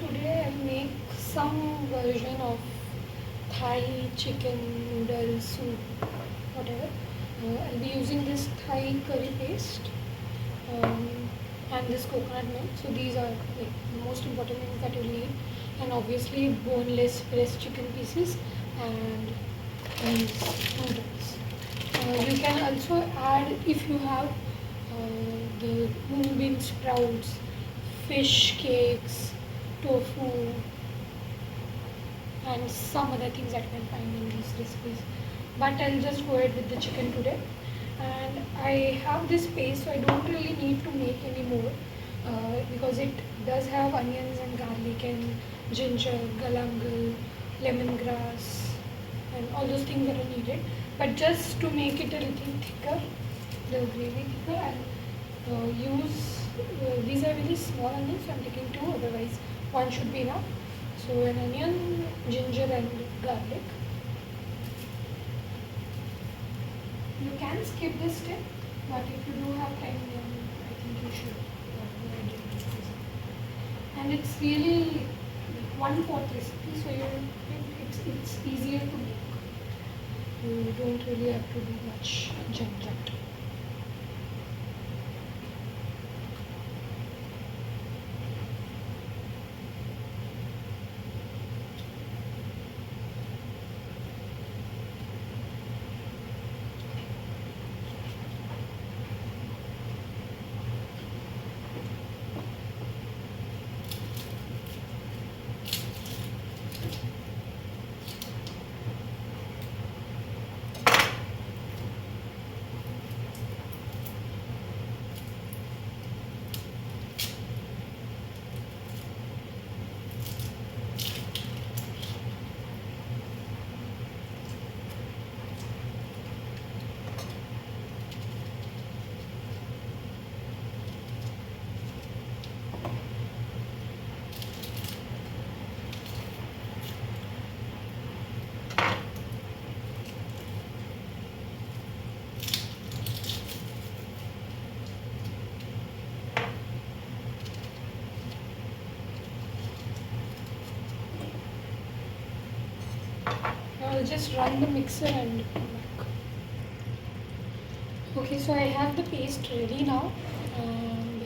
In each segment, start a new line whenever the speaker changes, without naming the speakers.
today I'll make some version of Thai chicken noodle soup, whatever. I'll be using this Thai curry paste um, and this coconut milk. So these are like the most important things that you'll need, and obviously boneless fresh chicken pieces and these noodles. You can also add, if you have the mung bean sprouts, fish cakes, tofu, and some other things that you can find in these recipes. But I'll just go ahead with the chicken today. And I have this paste, so I don't really need to make any more because it does have onions and garlic and ginger, galangal, lemongrass, and all those things that are needed. But just to make it a little thicker, the gravy thicker, I'll use these are really small onions, so I'm taking two, otherwise one should be enough. So an onion, ginger and garlic. You can skip this step, but if you do have time, then I think you should. And it's really 1/4 recipe, so it's easier to make. You don't really have to do much janjat. I'll just run the mixer and come back. Okay, so I have the paste ready now, and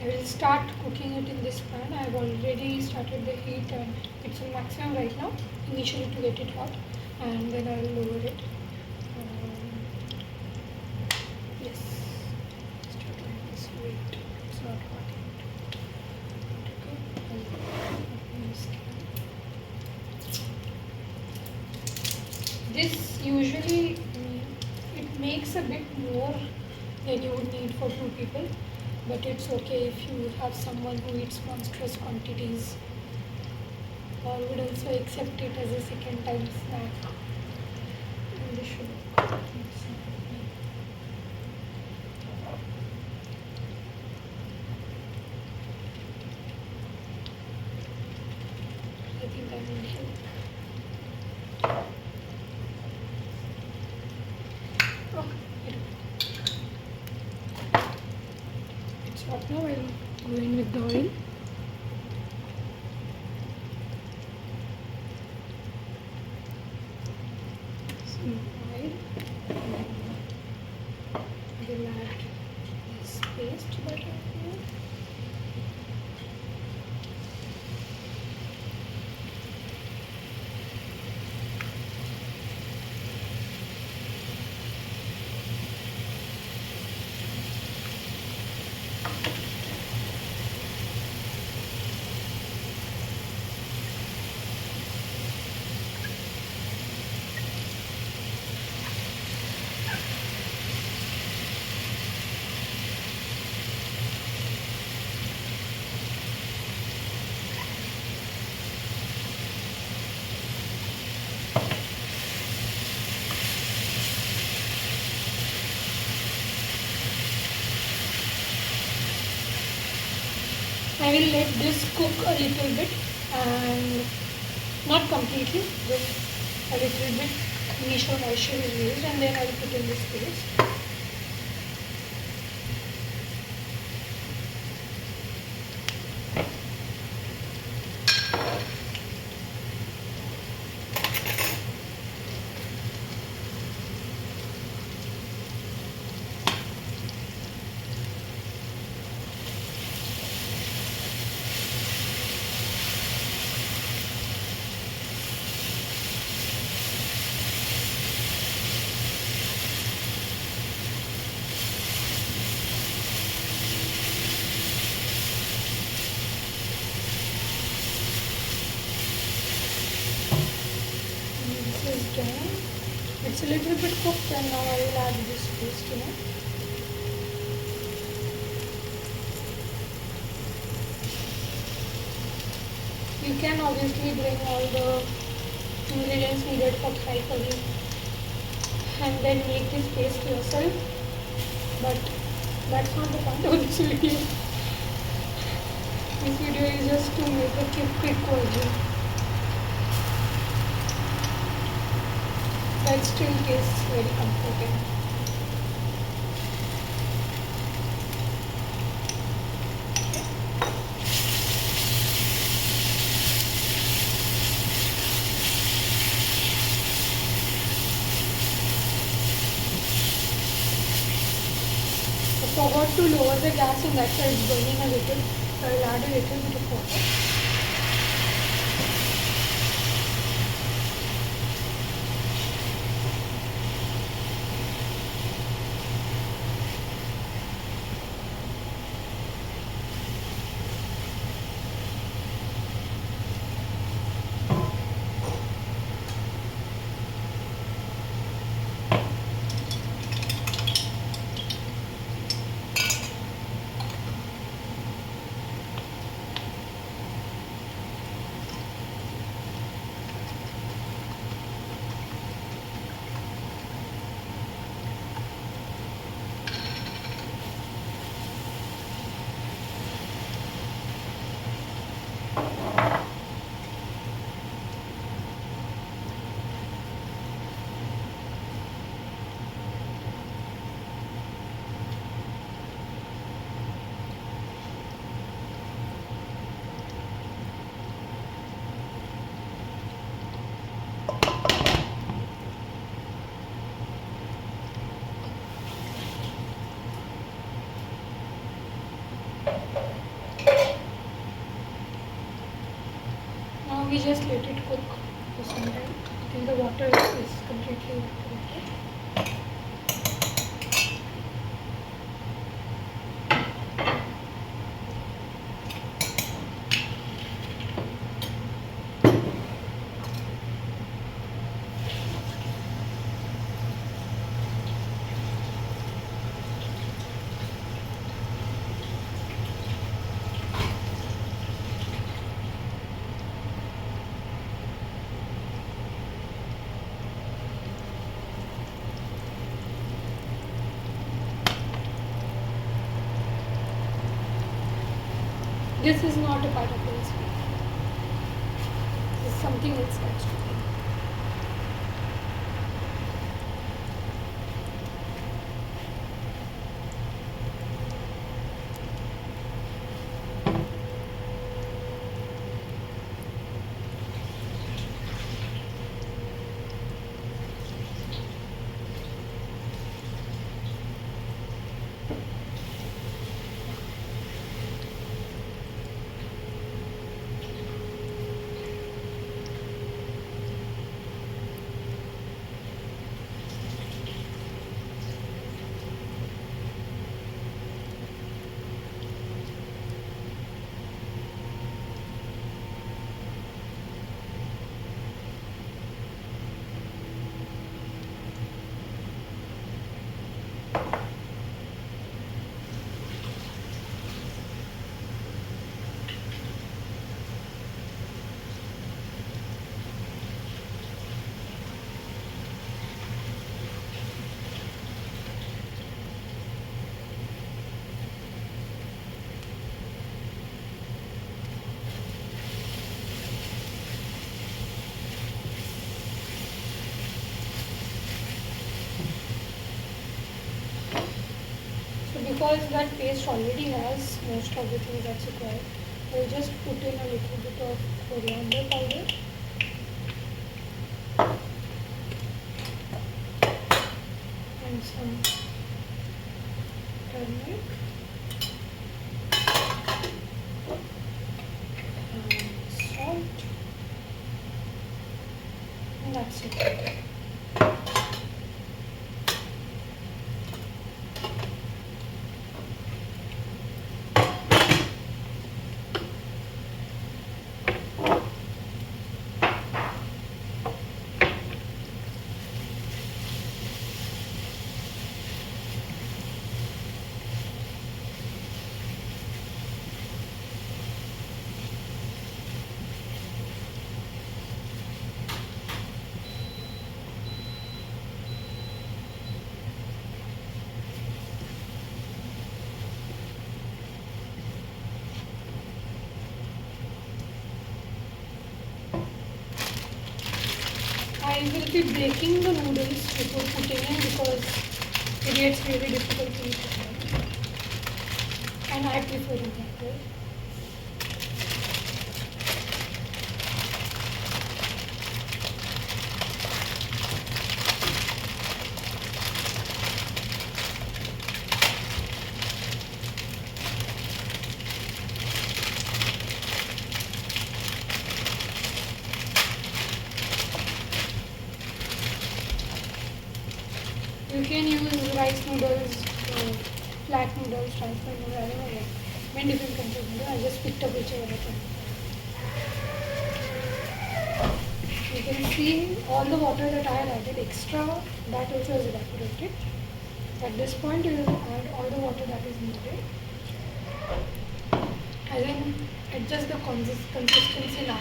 I will start cooking it in this pan. I've already started the heat and it's on maximum right now, initially to get it hot, and then I'll lower it. Yes, start like this. Wait, it's not hot yet. This usually it makes a bit more than you would need for 2 people, but it's okay if you have someone who eats monstrous quantities or would also accept it as a second time snack. And this should I think I'm in here. It's hot now. I'll go in with the oil. Some oil. We'll add this paste that I have. I will let this cook a little bit, and not completely, just a little bit. Initial moisture is used, and then I will put in this paste. it's a little bit cooked, and now I will add this paste, You can obviously bring all the ingredients needed for Thai curry and then make this paste yourself, but that's not the point of this video. This video is just to make a quick version that still tastes very comforting. I forgot to lower the gas, and that's why it's burning a little. So I'll add a little bit of water. Now we just let it cook for some time till the water is completely evaporated. This is not a part of the recipe. This is something else that's cooking. Because that paste already has most of the things that's required, I'll just put in a little bit of coriander powder and some turmeric and salt, and that's it. I will be breaking the noodles before putting in because it gets really difficult to eat at home. And I prefer it that way. You can use rice noodles, flat noodles, transparent noodles, I don't know, like many different kinds of noodles. I just picked up whichever I can. You can see all the water that I had added extra, that also is evaporated. At this point, you will add all the water that is needed. And then adjust the consistency now.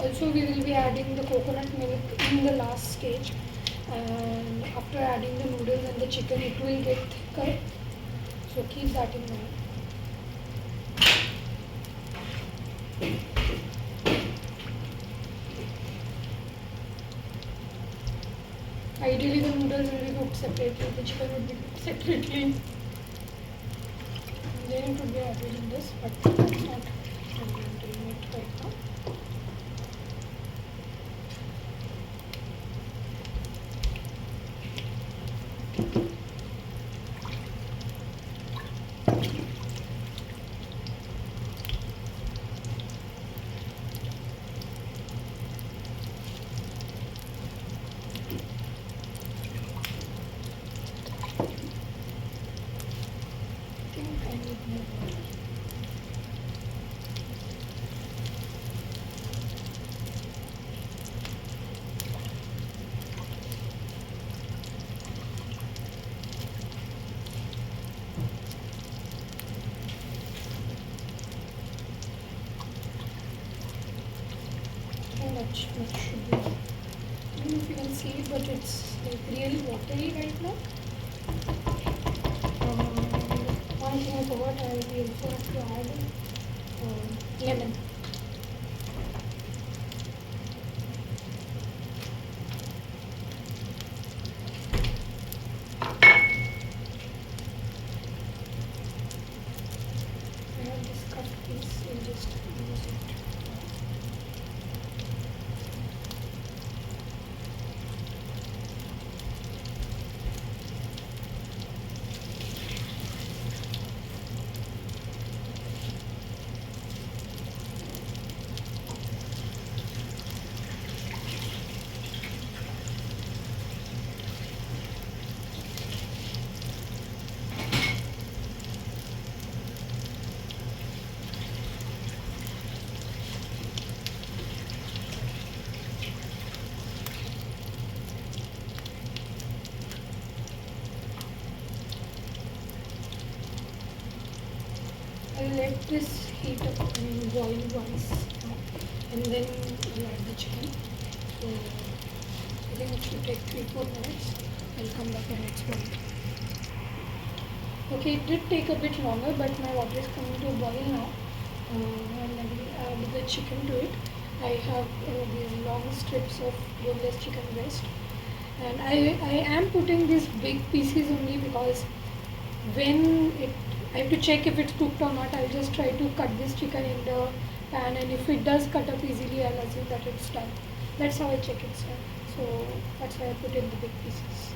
Also, we will be adding the coconut milk in the last stage, and after adding the noodles and the chicken, it will get thicker. So keep that in mind. Ideally, the noodles will be cooked separately, the chicken would be cooked separately. Then it would be added in this, but that's not what I'm doing it right now. Much should be. I don't know if you can see it, but it's like really watery right now. One thing I forgot, I will also have to add lemon. I have this cut piece, I'll just use it. I'll let this heat up and boil once and then I'll add the chicken. So I think it should take 3-4 minutes. I'll come back when it's boiled. Okay, it did take a bit longer, but my water is coming to a boil now. And I will add the chicken to it. I have these long strips of boneless chicken breast, and I am putting these big pieces only because when I have to check if it's cooked or not. I'll just try to cut this chicken in the pan, and if it does cut up easily, I'll assume that it's done. That's how I check it's done. So that's why I put in the big pieces.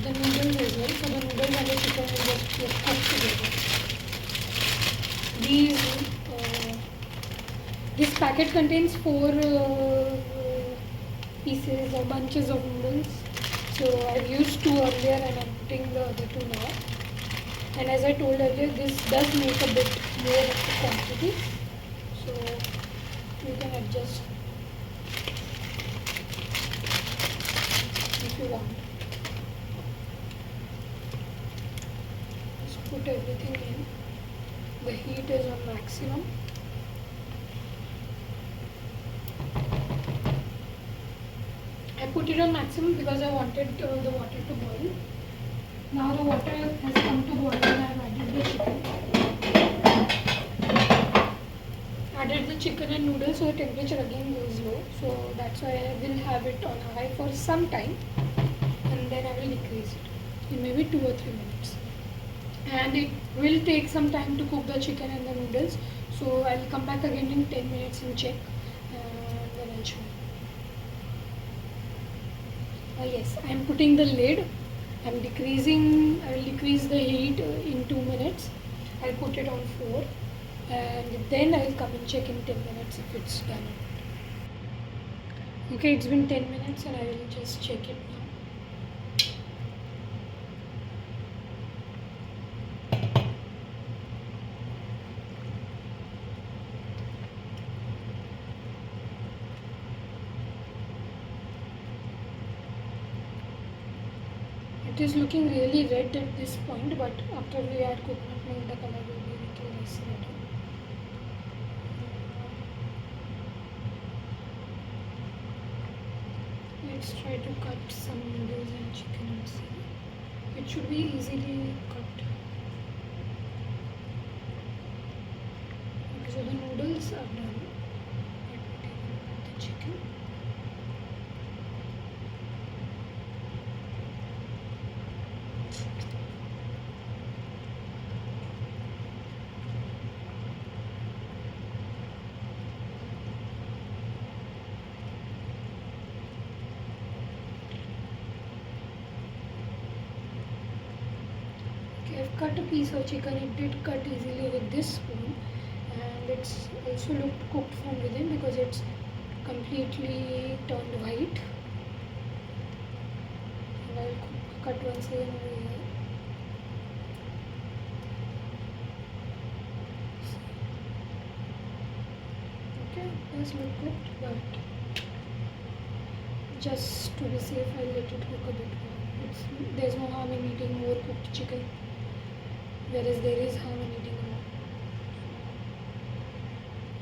the noodles as well. So the noodles and the chicken will just get cooked together. This packet contains 4 pieces or bunches of noodles. So I've used 2 earlier and I'm putting the other 2 now. And as I told earlier, this does make a bit more of the quantity. So you can adjust if you want. Just put everything in. The heat is on maximum. I put it on maximum because I wanted the water to boil. Now the water has come to boil and I have added the chicken. Added the chicken and noodles, so the temperature again goes low. So that's why I will have it on high for some time and then I will decrease it in maybe 2 or 3 minutes. And it will take some time to cook the chicken and the noodles. So I'll come back again in 10 minutes and check and then I'll show you. Yes, I am putting the lid. I will decrease the heat in 2 minutes. I'll put it on 4 and then I'll come and check in 10 minutes if it's done. Okay, it's been 10 minutes and I will just check it now. It is looking really red at this point, but after we add coconut milk, the color will be a little less red. Let's try to cut some noodles and chicken and see. It should be easily cut. Okay, so the noodles are done. Let me take a look at the chicken. I've cut a piece of chicken. It did cut easily with this spoon, and it's also looked cooked from within because it's completely turned white. And I'll cut once again over here. Okay, it does look cooked, but just to be safe, I'll let it cook a bit more. There's no harm in eating more cooked chicken, whereas there is harm in eating more.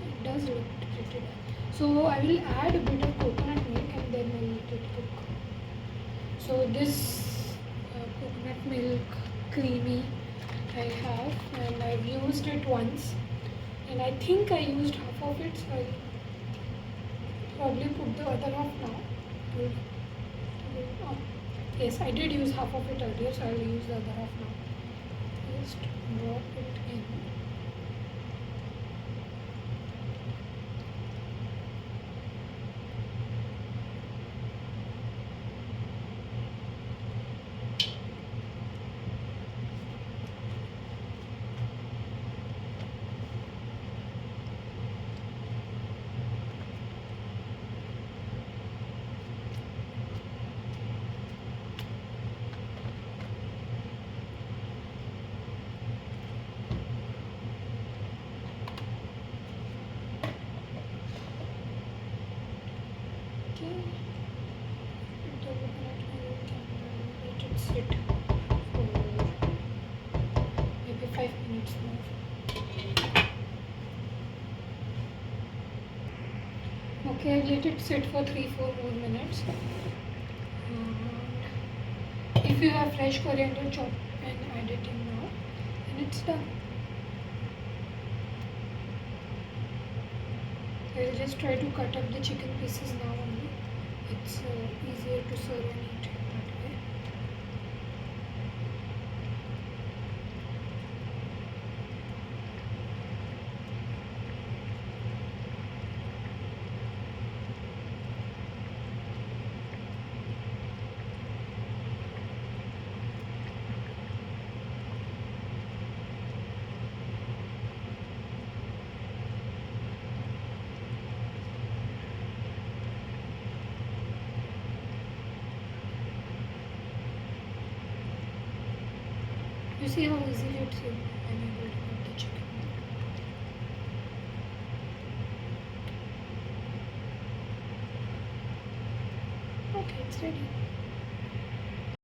It does look pretty done. So I will add a bit of coconut milk and then I'll let it cook. So this coconut milk creamy I have, and I've used it once, and I think I used half of it, so I'll probably put the other half now. Yes, I did use half of it earlier, so I'll use the other half now. Just drop it in. Let it sit for maybe 5 minutes more. Okay, I've let it sit for 3-4 more minutes. And if you have fresh coriander, chop and add it in now, and it's done. I'll just try to cut up the chicken pieces now only. It's easier to serve and eat that way. You see how easily I'm able to cook the chicken. Okay, it's ready.